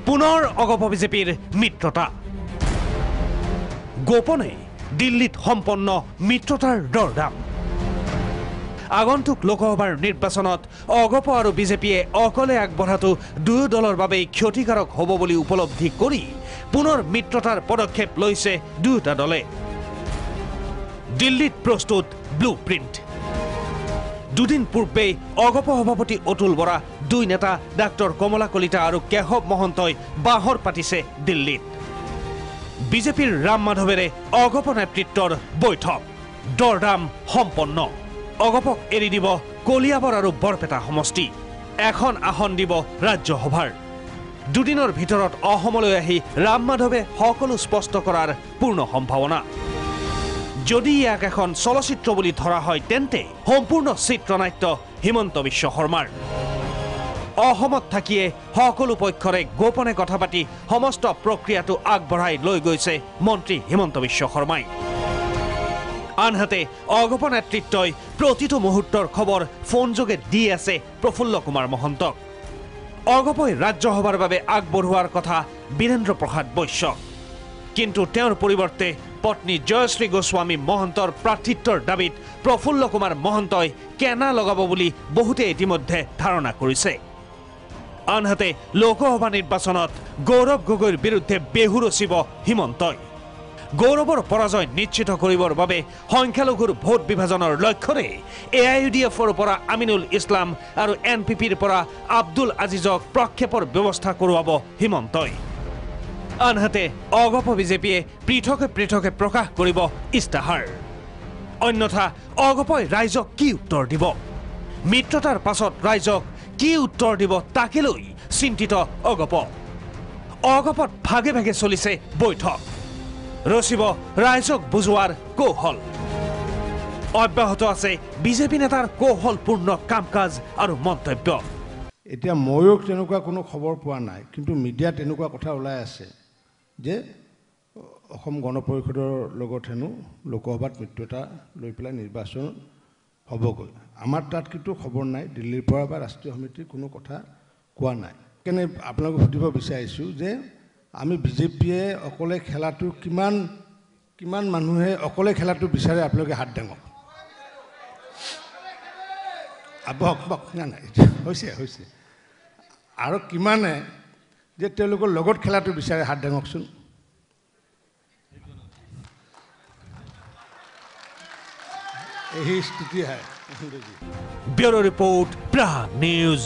পুনৰ অগপ বিজেপিৰ মিত্ৰতা গোপনে দিল্লীত সম্পন্ন মিত্ৰতাৰ দৰদাম আগন্তুক লোকসভাৰ নিৰ্বাচনত অগপ আৰু বিজেপিয়ে অকলে আগবঢ়াটো দুয়ো দলৰ বাবে ক্ষতিকাৰক হ'ব বুলি উপলব্ধি কৰি পুনৰ মিত্ৰতাৰ পদক্ষেপ লৈছে দুয়োটা দলে দিল্লীত প্ৰস্তুত ব্লুপ্ৰিণ্ট দুদিন পূৰ্বে অগপ সভাপতি অতুল বৰা দুই নেতা ডাক্তৰ কমলা কলিতা আৰু কেশৱ মহন্তই বাহৰ পাতিছে দিল্লীত বিজেপিৰ ৰাম মাধৱেৰে অগপ নেতৃত্বৰ বৈঠক দৰদাম সম্পন্ন অগপক এৰি দিব কলিয়াবৰ আৰু বৰপেটা সমষ্টি এখন আসন দিব ৰাজ্যসভাৰ দুদিনৰ ভিতৰত অসমলৈ আহি ৰাম মাধৱে সকলো স্পষ্ট কৰাৰ পূৰ্ণ সম্ভাৱনা যদি ইয়াক এখন চলচ্চিত্ৰ বুলি ধৰা হয় তেন্তে সম্পূৰ্ণ চিত্ৰনাট্য হিমন্ত বিশ্ব শৰ্মাৰ অসমত থাকিয়ে সকলো পক্ষৰে গোপনে কথা পাতি সমস্ত প্ৰক্ৰিয়াটো আগবঢ়াই লৈ গৈছে মন্ত্ৰী হিমন্ত বিশ্ব শৰ্মাই আনহাতে অগপ নেতৃত্বই প্ৰতিটো মুহূৰ্তৰ খবৰ ফোনযোগে দি আছে প্ৰফুল্ল কুমাৰ মহন্তক অগপই ৰাজ্যসভাৰ বাবে আগবঢ়োৱাৰ কথা বীৰেন্দ্ৰ প্ৰসাদ বৈশ্য কিন্তু তেওঁৰ পৰিৱৰ্তে পত্নী জয়শ্ৰী গোস্বামী মহন্তৰ প্ৰাৰ্থিত্বৰ দাবীত প্ৰফুল্ল কুমাৰ মহন্তই কেনা লগাব বুলি বহুতে ইতিমধ্যে ধাৰণা কৰিছে আনহাতে লোকসভা নিৰ্বাচনত গৌৰৱ গগৈৰ বিৰুদ্ধে বেহু ৰচিব হিমন্তই গৌৰৱৰ পৰাজয় নিশ্চিত কৰিবৰ বাবে সংখ্যালঘুৰ ভোট বিভাজনৰ লক্ষ্যৰে AIUDFৰ পৰা আমিনুল ইছলাম আৰু NPPৰ পৰা আব্দুল আজিজক প্ৰক্ষেপৰ ব্যৱস্থা কৰোৱাব হিমন্তই আনহাতে অগপ বিজেপিয়ে পৃথকে পৃথকে প্ৰকাশ কৰিব ইস্তাহাৰ অন্যথা অগপই ৰাইজক কি উত্তৰ দিব মিত্ৰতাৰ পাছত ৰাইজক কি উত্তৰ দিব তাকে লৈ চিন্তিত অগপত ভাগে ভাগে চলিছে বৈঠক ৰচিব ৰাইজক বুজোৱাৰ কৌশল অব্যাহত আছে বিজেপি নেতাৰ কৌশলপূৰ্ণ কাম কাজ আৰু মন্তব্য এতিয়া ময়ো তেনেকুৱা কোনো খবৰ পোৱা নাই কিন্তু মিডিয়াত এনেকুৱা কথা ওলাই আছে যে অসম গণ পৰিষদৰ লগত হেনো লোকসভাত মিত্ৰতা লৈ পেলাই নিৰ্বাচন হ'বগৈ আমাৰ তাত কিন্তু খবৰ নাই দিল্লীৰ পৰা বা ৰাষ্ট্ৰীয় সমিতিৰ কোনো কথা কোৱা নাই কেনে আপোনালোকক সুধিব বিচাৰিছোঁ যে আমি বিজেপিয়ে অকলে খেলাটো কিমান মানুহে অকলে খেলাটো বিচাৰে আপোনালোকে হাত দাঙক বক নাই হৈছে আৰু কিমানে যে তেওঁলোকৰ লগত খেলাটো বিচাৰে হাত দাঙকচোন এই স্থিতি হয় ব্যুৰো ৰিপৰ্ট প্ৰাগ নিউজ